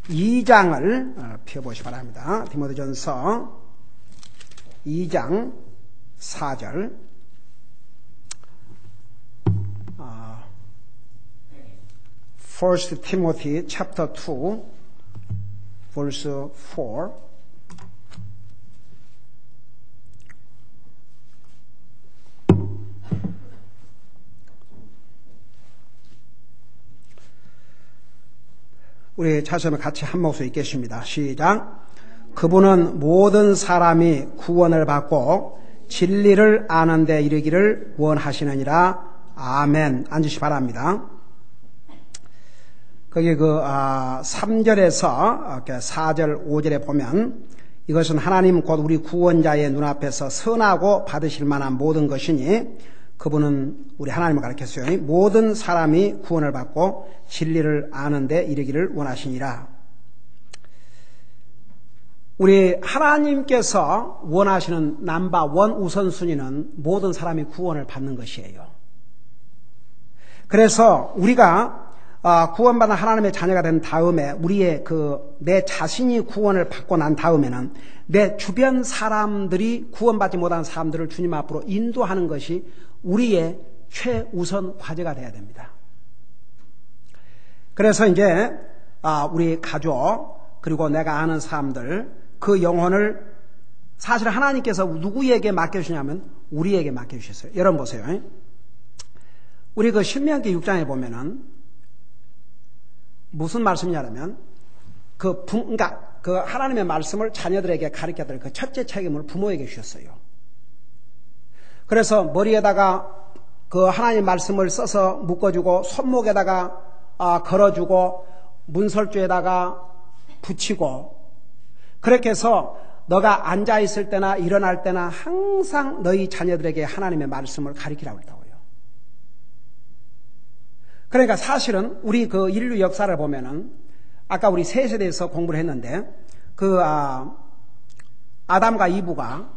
2장을 펴보시기 바랍니다. 디모데전서 2장 4절. First Timothy chapter 2 verse 4. 우리 자손을 같이 한 목소리 읽겠습니다. 시작. 그분은 모든 사람이 구원을 받고 진리를 아는 데 이르기를 원하시느니라. 아멘. 앉으시 바랍니다. 거기 3절에서 4절, 5절에 보면 이것은 하나님 곧 우리 구원자의 눈앞에서 선하고 받으실 만한 모든 것이니 그분은 우리 하나님을 가르쳤어요. 모든 사람이 구원을 받고 진리를 아는 데 이르기를 원하시니라. 우리 하나님께서 원하시는 넘버원 우선순위는 모든 사람이 구원을 받는 것이에요. 그래서 우리가 구원받은 하나님의 자녀가 된 다음에 우리의 내 자신이 구원을 받고 난 다음에는 내 주변 사람들이 구원받지 못한 사람들을 주님 앞으로 인도하는 것이 우리의 최우선 과제가 되어야 됩니다. 그래서 이제 우리 가족 그리고 내가 아는 사람들 그 영혼을 사실 하나님께서 누구에게 맡겨주시냐면 우리에게 맡겨주셨어요. 여러분 보세요. 우리 신명기 6장에 보면은 무슨 말씀이냐면 그러니까 하나님의 말씀을 자녀들에게 가르쳐야 될 그 첫째 책임을 부모에게 주셨어요. 그래서 머리에다가 그 하나님 말씀을 써서 묶어주고 손목에다가 걸어주고 문설주에다가 붙이고 그렇게 해서 너가 앉아있을 때나 일어날 때나 항상 너희 자녀들에게 하나님의 말씀을 가르치라고 했다고요. 그러니까 사실은 우리 인류 역사를 보면은 아까 우리 셋에 대해서 공부를 했는데 아담과 이브가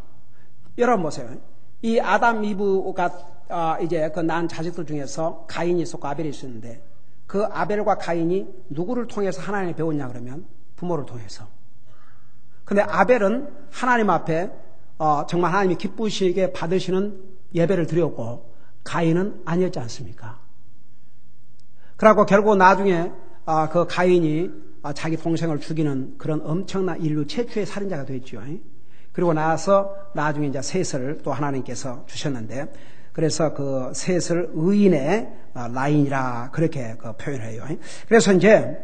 여러분 보세요. 이 아담 이브가 이제 낳은 자식들 중에서 가인이 있었고 아벨이 있었는데 그 아벨과 가인이 누구를 통해서 하나님을 배웠냐 그러면 부모를 통해서. 근데 아벨은 하나님 앞에 정말 하나님이 기쁘시게 받으시는 예배를 드렸고 가인은 아니었지 않습니까? 그래갖고 결국 나중에 그 가인이 자기 동생을 죽이는 그런 엄청난 인류 최초의 살인자가 됐죠. 그리고 나서 나중에 이제 셋을 또 하나님께서 주셨는데 그래서 그 셋을 의인의 라인이라 그렇게 표현해요. 그래서 이제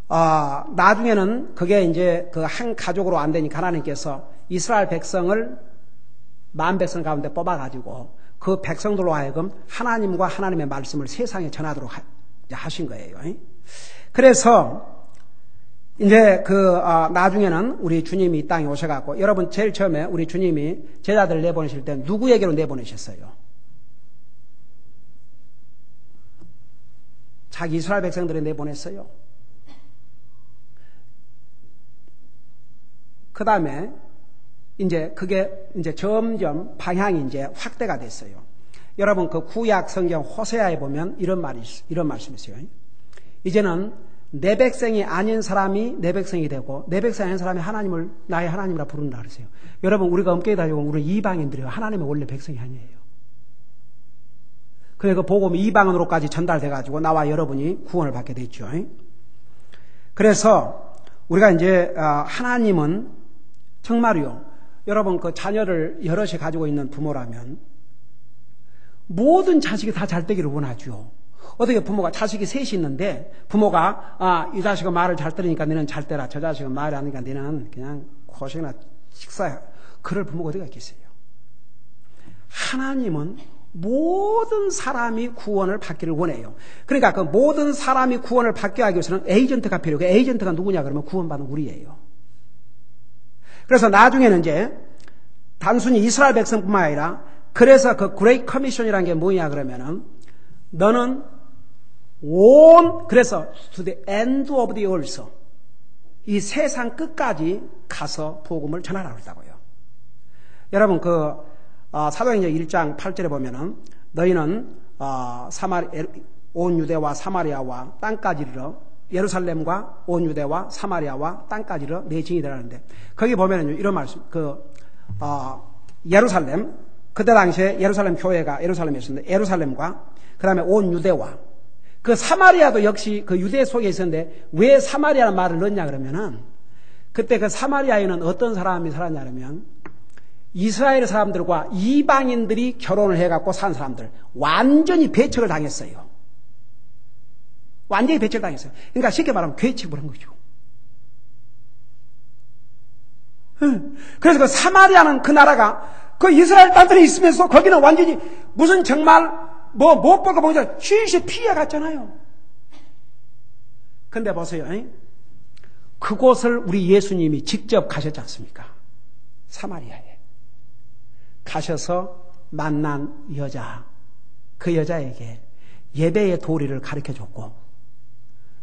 나중에는 그게 이제 한 가족으로 안 되니까 하나님께서 이스라엘 백성을 만 백성 가운데 뽑아가지고 그 백성들로 하여금 하나님과 하나님의 말씀을 세상에 전하도록 하신 거예요. 그래서 이제 나중에는 우리 주님이 이 땅에 오셔갖고 여러분 제일 처음에 우리 주님이 제자들을 내보내실 때 누구에게로 내보내셨어요? 자기 이스라엘 백성들을 내보냈어요. 그 다음에 이제 그게 이제 점점 방향이 이제 확대가 됐어요. 여러분 구약 성경 호세아에 보면 이런 말씀이 있어요. 이제는 내 백성이 아닌 사람이 내 백성이 되고 내 백성이 아닌 사람이 하나님을 나의 하나님이라 부른다 그러세요. 여러분 우리가 엄격히 따지고 우리는 이방인들이에요. 하나님의 원래 백성이 아니에요. 그러니까 복음이 이방인으로까지 전달돼가지고 나와 여러분이 구원을 받게 됐죠. 그래서 우리가 이제 하나님은 정말요. 여러분 자녀를 여럿이 가지고 있는 부모라면 모든 자식이 다 잘 되기를 원하죠. 어떻게 부모가 자식이 셋이 있는데 부모가 이 자식은 말을 잘 들으니까 너는 잘 되라. 저 자식은 말을 안 하니까 너는 그냥 고생이나 식사해. 그럴 부모가 어디가 있겠어요. 하나님은 모든 사람이 구원을 받기를 원해요. 그러니까 모든 사람이 구원을 받게 하기 위해서는 에이전트가 필요해요. 에이전트가 누구냐 그러면 구원받은 우리예요. 그래서 나중에는 이제 단순히 이스라엘 백성뿐만 아니라 그래서 그레이트 커미션이라는 게 뭐냐 그러면은 너는 그래서 to the end of the earth 이 세상 끝까지 가서 복음을 전하라고 했다고요. 여러분 사도행전 1장 8절에 보면은 너희는 온 유대와 사마리아와 땅까지 이르러 예루살렘과 온 유대와 사마리아와 땅까지로 내 증이 되라는데 거기 보면은 이런 말씀 예루살렘 그때 당시에 예루살렘 교회가 예루살렘이었는데 예루살렘과 그 다음에 온 유대와 그 사마리아도 역시 그 유대 속에 있었는데 왜 사마리아라는 말을 넣었냐 그러면은 그때 그 사마리아에는 어떤 사람이 살았냐 그러면 이스라엘 사람들과 이방인들이 결혼을 해갖고 산 사람들 완전히 배척을 당했어요. 완전히 배척을 당했어요. 그러니까 쉽게 말하면 괴책을 한 거죠. 그래서 그 사마리아는 그 나라가 그 이스라엘 땅들이 있으면서 거기는 완전히 무슨 정말 못 볼까 보니까 쉬쉬 피해 갔잖아요. 근데 보세요. 그곳을 우리 예수님이 직접 가셨지 않습니까? 사마리아에. 가셔서 만난 여자, 그 여자에게 예배의 도리를 가르쳐 줬고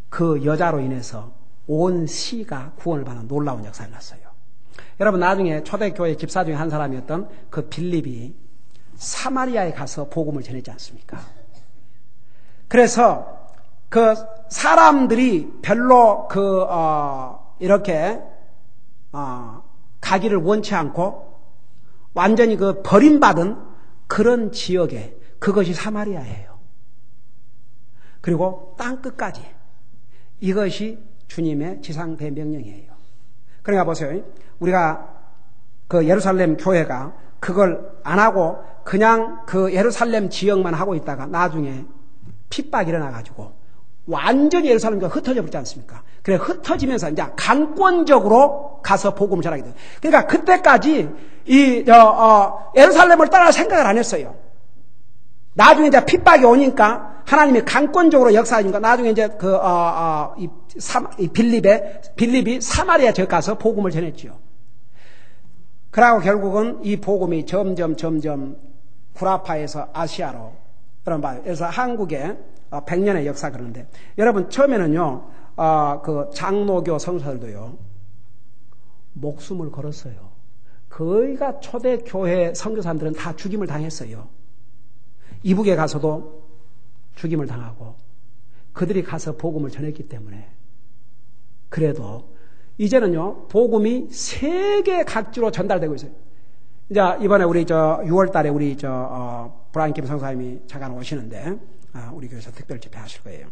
그 여자로 인해서 온 시가 구원을 받는 놀라운 역사를 났어요. 여러분 나중에 초대교회 집사 중에 한 사람이었던 그 빌립이 사마리아에 가서 복음을 전했지 않습니까? 그래서 그 사람들이 별로 이렇게 가기를 원치 않고 완전히 그 버림받은 그런 지역에 그것이 사마리아예요. 그리고 땅 끝까지 이것이 주님의 지상대 명령이에요. 그러니까 보세요. 우리가 그 예루살렘 교회가 그걸 안 하고 그냥 그 예루살렘 지역만 하고 있다가 나중에 핍박이 일어나가지고 완전히 예루살렘 교회가 흩어져 버리지 않습니까? 그래 흩어지면서 이제 강권적으로 가서 복음을 전하게 돼요. 그러니까 그때까지 예루살렘을 떠날 생각을 안 했어요. 나중에 이제 핍박이 오니까 하나님이 강권적으로 역사하니까 나중에 이제 빌립이 사마리아 지역 가서 복음을 전했지요. 그러고 결국은 이 복음이 점점 구라파에서 아시아로 여러분 봐요. 그래서 한국에 100년의 역사 그러는데 여러분 처음에는요 그 장로교 성서들도요 목숨을 걸었어요. 거의가 초대교회 선교사들은 다 죽임을 당했어요. 이북에 가서도 죽임을 당하고 그들이 가서 복음을 전했기 때문에 그래도 이제는요 복음이 세계 각지로 전달되고 있어요. 이제 이번에 우리 6월 달에 우리 브라인 김 성사님이 잠깐 오시는데 우리 교회에서 특별 집회 하실 거예요.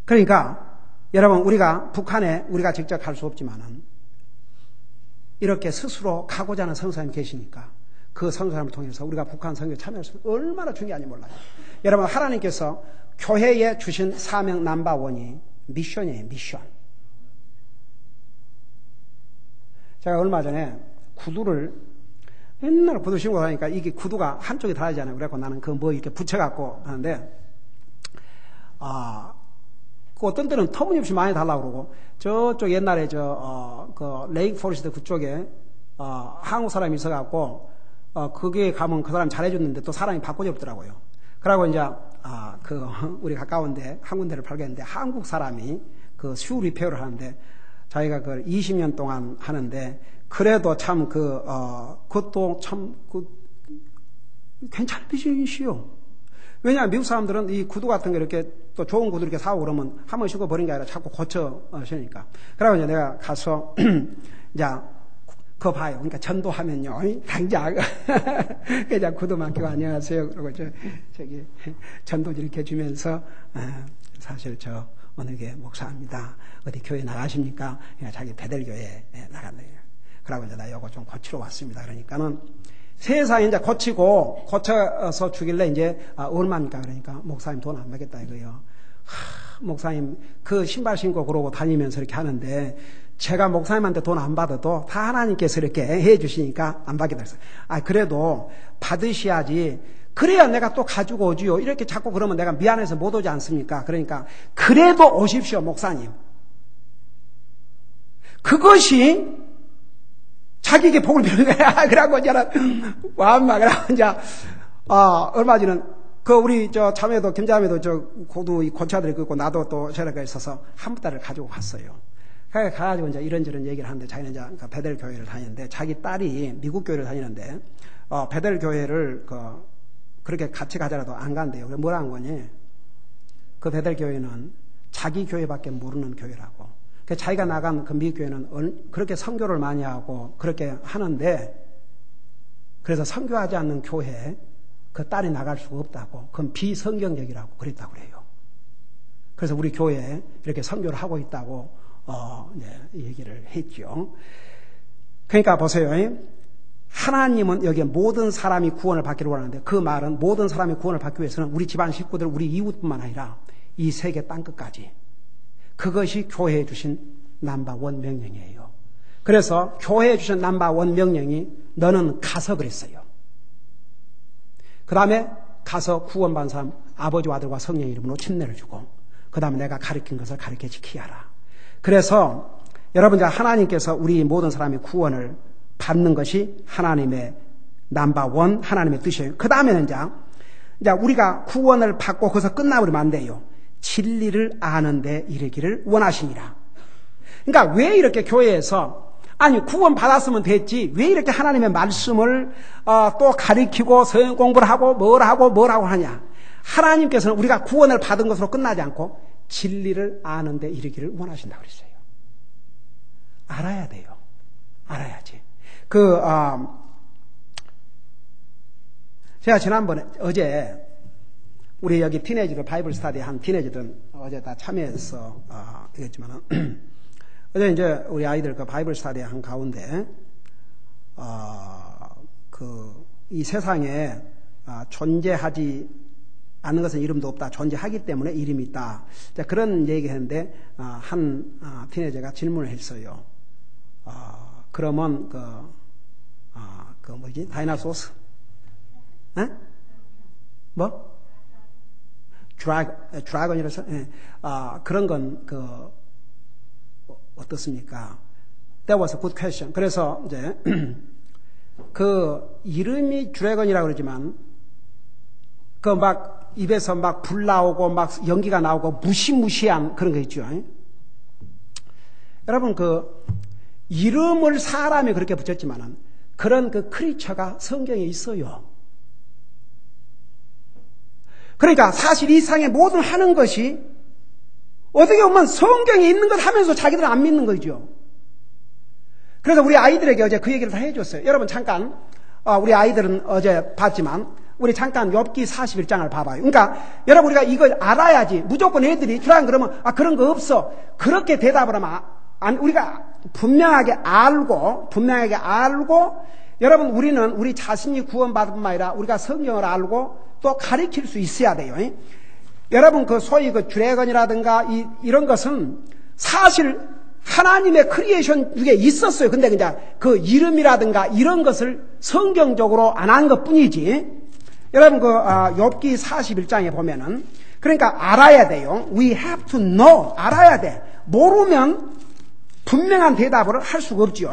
그러니까 여러분 우리가 북한에 우리가 직접 갈 수 없지만은 이렇게 스스로 가고자 하는 성사님이 계시니까 그 성사님을 통해서 우리가 북한 선교에 참여할 수 얼마나 중요한지 몰라요. 여러분 하나님께서 교회에 주신 사명 넘버원이 미션이에요. 미션. 제가 얼마 전에 구두를 맨날 구두 신고 다니니까 이게 구두가 한쪽에 달아지잖아요. 그래갖고 나는 그거 이렇게 붙여갖고 하는데 그 어떤 때는 터무니없이 많이 달라고 그러고 저쪽 옛날에 그 레이크 포레스트 그쪽에 한국 사람이 있어갖고 거기에 가면 그 사람이 잘해줬는데 또 사람이 바꿔줬더라고요. 그러고 이제 우리 가까운데 한 군데를 발견했는데 한국 사람이 그 슈 리페어를 하는데 자기가 그걸 20년 동안 하는데 그래도 참 그것도 참 괜찮은 비즈니스요. 왜냐하면 미국 사람들은 이 구두 같은 거 이렇게 또 좋은 구두 이렇게 사고 그러면 한 번 신고 버린 게 아니라 자꾸 고쳐 신으니까. 그러고 이제 내가 가서 이제 그거 봐요. 그러니까 전도하면요, 당장 그냥 구두 맡기고 안녕하세요. 그러고 저기 전도 이렇게 주면서 사실 저 어느 게 목사입니다. 어디 교회 나가십니까? 자기 베델교회에 나간대요. 그러고 이제 나 이거 좀 고치러 왔습니다. 그러니까는 세상에 이제 고쳐서 주길래 이제 얼마입니까? 그러니까 목사님 돈 안 받겠다 이거요. 목사님 그 신발 신고 그러고 다니면서 이렇게 하는데 제가 목사님한테 돈 안 받아도 다 하나님께서 이렇게 해 주시니까 안 받겠다 했어요. 그래도 받으셔야지. 그래야 내가 또 가지고 오지요. 이렇게 자꾸 그러면 내가 미안해서 못 오지 않습니까? 그러니까 그래도 오십시오, 목사님. 그것이 자기에게 복을 비는 거야. 그래갖고 이제는 와엄마 그러고 이제 얼마 전에 우리 자매도 김자매도 고두 고차들이 있고 나도 또 저렇게 있어서 한 달을 가지고 갔어요. 가가지고 이제 이런저런 얘기를 하는데 자기는 이제 베델 교회를 다니는데 자기 딸이 미국 교회를 다니는데 베델 교회를 그렇게 같이 가자라도 안 간대요. 뭐라 한 거니? 그 베델 교회는 자기 교회밖에 모르는 교회라고. 자기가 나간 그 미국 교회는 그렇게 선교를 많이 하고 그렇게 하는데, 그래서 선교하지 않는 교회에 그 딸이 나갈 수가 없다고, 그건 비성경적이라고 그랬다고 그래요. 그래서 우리 교회에 이렇게 선교를 하고 있다고 얘기를 했죠. 그러니까 보세요. 하나님은 여기에 모든 사람이 구원을 받기를 원하는데, 그 말은 모든 사람이 구원을 받기 위해서는 우리 집안 식구들, 우리 이웃뿐만 아니라 이 세계 땅끝까지, 그것이 교회에 주신 넘버원 명령이에요. 그래서 교회에 주신 넘버원 명령이 너는 가서 그랬어요. 그 다음에 가서 구원받은 사람 아버지와 아들과 성령 이름으로 침례를 주고, 그 다음에 내가 가르친 것을 가르쳐 지키게 하라. 그래서 여러분, 하나님께서 우리 모든 사람이 구원을 받는 것이 하나님의 넘버원, 하나님의 뜻이에요. 그 다음에는 이제 우리가 구원을 받고 거기서 끝나버리면 안 돼요. 진리를 아는데 이르기를 원하시니라. 그러니까 왜 이렇게 교회에서, 아니 구원 받았으면 됐지, 왜 이렇게 하나님의 말씀을 또 가리키고 성경 공부를 하고 뭘 하고 하냐. 하나님께서는 우리가 구원을 받은 것으로 끝나지 않고 진리를 아는데 이르기를 원하신다고 그랬어요. 알아야 돼요. 알아야지. 제가 지난번에, 어제 우리 여기 티네이저들 바이블 스터디 한 티네이저들은 어제 다 참여해서 이랬지만은 어제 이제 우리 아이들 그 바이블 스터디 한 가운데 이 세상에 존재하지 않는 것은 이름도 없다. 존재하기 때문에 이름이 있다. 그런 얘기했는데 한 티네이저가 질문을 했어요. 그러면 뭐지? 다이나소스? 에? 뭐? 드래곤이라서? 예. 그런 건 어떻습니까? That was a good question. 그래서 이제 그 이름이 드래곤이라고 그러지만 막 입에서 막 불 나오고 막 연기가 나오고 무시무시한 그런 거 있죠. 여러분, 이름을 사람이 그렇게 붙였지만은 그런 크리처가 성경에 있어요. 그러니까 사실 이 세상의 모든 하는 것이 어떻게 보면 성경에 있는 것 하면서 자기들은 안 믿는 거죠. 그래서 우리 아이들에게 어제 그 얘기를 다 해줬어요. 여러분 잠깐, 우리 아이들은 어제 봤지만 우리 잠깐 욥기 41장을 봐봐요. 그러니까 여러분, 우리가 이걸 알아야지. 무조건 애들이 주랑 그러면 그런 거 없어, 그렇게 대답을 하면 우리가 분명하게 알고 여러분, 우리는 우리 자신이 구원받은 뿐만 아니라 우리가 성경을 알고 또 가르칠 수 있어야 돼요. 여러분, 소위 드래곤이라든가 이런 것은 사실 하나님의 크리에이션 중에 있었어요. 근데 그냥 그 이름이라든가 이런 것을 성경적으로 안 한 것 뿐이지. 여러분, 욥기 41장에 보면은, 그러니까 알아야 돼요. We have to know. 알아야 돼. 모르면 분명한 대답을 할 수가 없죠.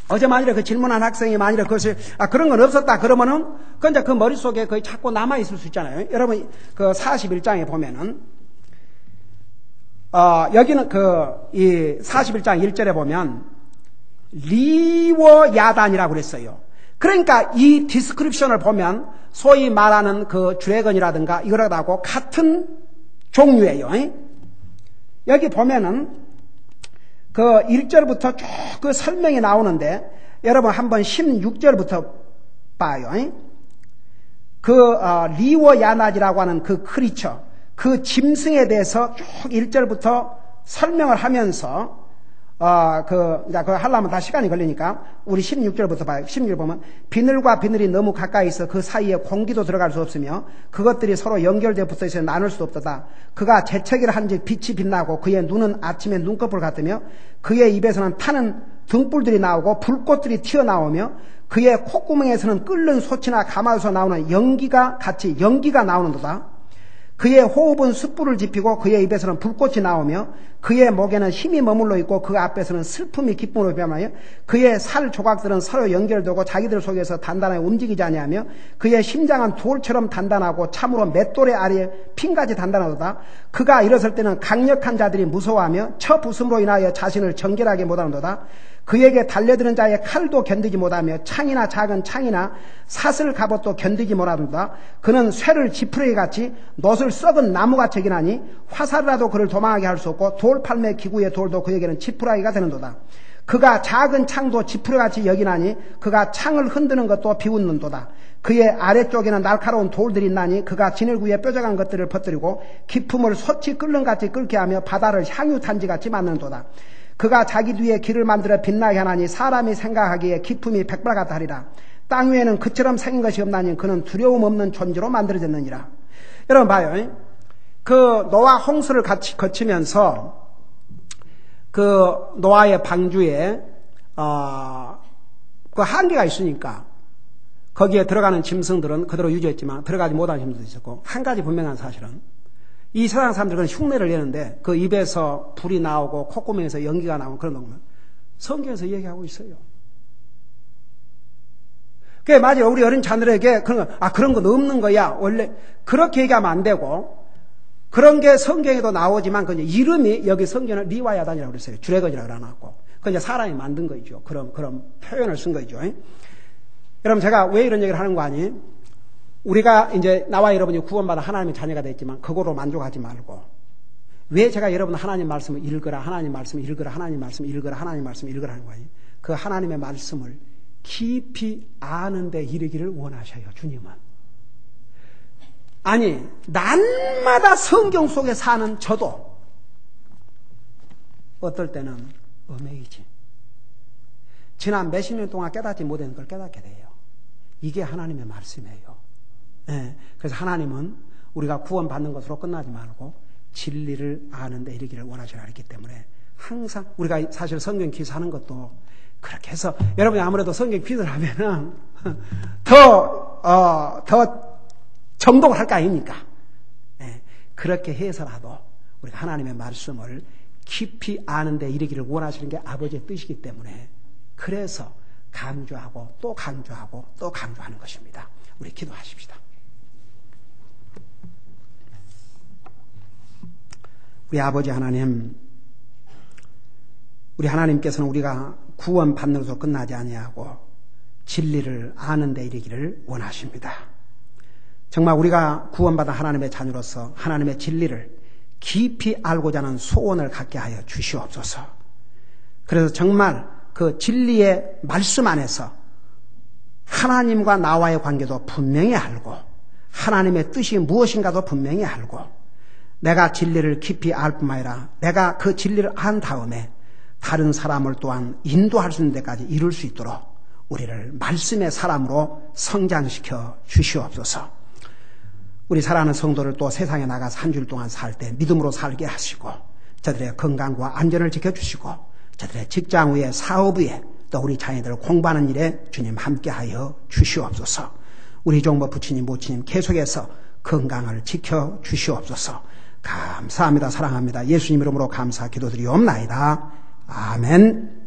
어제 만일에 그 질문한 학생이 만일에 그것을 그런 건 없었다 그러면은 이제 그 머릿속에 거의 자꾸 남아 있을 수 있잖아요. 여러분, 41장에 보면은 여기는 이 41장 1절에 보면 리워 야단이라고 그랬어요. 그러니까 이 디스크립션을 보면 소위 말하는 드래곤이라든가 이거라고 같은 종류예요. 여기 보면은 1절부터 쭉 설명이 나오는데, 여러분 한번 16절부터 봐요. 리워 야나지라고 하는 크리처, 짐승에 대해서 쭉 1절부터 설명을 하면서, 그거 하려면 다 시간이 걸리니까, 우리 16절부터 봐요. 16절 보면, 비늘과 비늘이 너무 가까이 있어 그 사이에 공기도 들어갈 수 없으며, 그것들이 서로 연결되어 붙어 있어 나눌 수 없도다. 그가 재채기를 한즉 빛이 빛나고, 그의 눈은 아침에 눈꺼풀 같으며, 그의 입에서는 타는 등불들이 나오고, 불꽃들이 튀어나오며, 그의 콧구멍에서는 끓는 솥이나 가마에서 나오는 연기가 나오는도다. 그의 호흡은 숯불을 지피고 그의 입에서는 불꽃이 나오며 그의 목에는 힘이 머물러 있고 그 앞에서는 슬픔이 기쁨으로 변하여 그의 살 조각들은 서로 연결되고 자기들 속에서 단단하게 움직이지 아니하며 그의 심장은 돌처럼 단단하고 참으로 맷돌의 아래에 핀같이 단단하도다. 그가 일어설 때는 강력한 자들이 무서워하며 쳐 부숨으로 인하여 자신을 정결하게 못하는도다. 그에게 달려드는 자의 칼도 견디지 못하며 창이나 작은 창이나 사슬 갑옷도 견디지 못한다. 그는 쇠를 지푸레기 같이 놋을 썩은 나무같이 여기나니 화살이라도 그를 도망하게 할 수 없고 돌팔매 기구의 돌도 그에게는 지푸라기가 되는도다. 그가 작은 창도 지푸레기같이 여기나니 그가 창을 흔드는 것도 비웃는도다. 그의 아래쪽에는 날카로운 돌들이 있나니 그가 진흙 위에 뾰족한 것들을 퍼뜨리고 깊음을 솥이 끓는같이 끓게 하며 바다를 향유탄지같이 만드는도다. 그가 자기 뒤에 길을 만들어 빛나게 하나니 사람이 생각하기에 깊음이 백발 같다 하리라. 땅 위에는 그처럼 생긴 것이 없나니 그는 두려움 없는 존재로 만들어졌느니라. 여러분 봐요. 그 노아 홍수를 같이 거치면서 그 노아의 방주에 그 한계가 있으니까 거기에 들어가는 짐승들은 그대로 유지했지만 들어가지 못한 짐승도 있었고, 한 가지 분명한 사실은 이 세상 사람들은 흉내를 내는데 그 입에서 불이 나오고 콧구멍에서 연기가 나오고 그런 거 성경에서 얘기하고 있어요. 그게 맞아요. 우리 어린 자녀에게 그런 건 없는 거야. 원래 그렇게 얘기하면 안 되고, 그런 게 성경에도 나오지만 그 이름이 여기 성경은 리와야단이라고 그랬어요. 주레건이라고 그러놨고, 그 이제 사람이 만든 거죠. 그런 표현을 쓴 거죠. 여러분, 제가 왜 이런 얘기를 하는 거 아니? 우리가 이제 나와 여러분이 구원받아 하나님의 자녀가 됐지만 그거로 만족하지 말고, 왜 제가 여러분 하나님 말씀을 읽으라, 하나님 말씀을 읽으라, 하나님 말씀을 읽으라, 하나님 말씀을 읽으라 하는 거예요? 그 하나님의 말씀을 깊이 아는 데 이르기를 원하셔요, 주님은. 아니, 날마다 성경 속에 사는 저도 어떨 때는 어메이징. 지난 몇십 년 동안 깨닫지 못한 걸 깨닫게 돼요. 이게 하나님의 말씀이에요. 네, 그래서 하나님은 우리가 구원받는 것으로 끝나지 말고 진리를 아는 데 이르기를 원하시라 했기 때문에 항상 우리가 사실 성경 퀴즈하는 것도 그렇게 해서, 여러분이 아무래도 성경 퀴즈를 하면은 더 정독을 할 거 아닙니까? 네, 그렇게 해서라도 우리가 하나님의 말씀을 깊이 아는 데 이르기를 원하시는 게 아버지의 뜻이기 때문에, 그래서 강조하고 또 강조하고 또 강조하는 것입니다. 우리 기도하십시다. 우리 아버지 하나님, 우리 하나님께서는 우리가 구원받는 것으로 끝나지 아니하고 진리를 아는 데 이르기를 원하십니다. 정말 우리가 구원받은 하나님의 자녀로서 하나님의 진리를 깊이 알고자 하는 소원을 갖게 하여 주시옵소서. 그래서 정말 그 진리의 말씀 안에서 하나님과 나와의 관계도 분명히 알고, 하나님의 뜻이 무엇인가도 분명히 알고, 내가 진리를 깊이 알 뿐만 아니라 내가 그 진리를 안 다음에 다른 사람을 또한 인도할 수 있는 데까지 이룰 수 있도록 우리를 말씀의 사람으로 성장시켜 주시옵소서. 우리 사랑하는 성도를 또 세상에 나가서 한 주일 동안 살 때 믿음으로 살게 하시고, 저들의 건강과 안전을 지켜주시고, 저들의 직장 위에, 사업 위에, 또 우리 자녀들 공부하는 일에 주님 함께하여 주시옵소서. 우리 종모 부처님, 모친님 계속해서 건강을 지켜 주시옵소서. 감사합니다. 사랑합니다. 예수님 이름으로 감사 기도드리옵나이다. 아멘.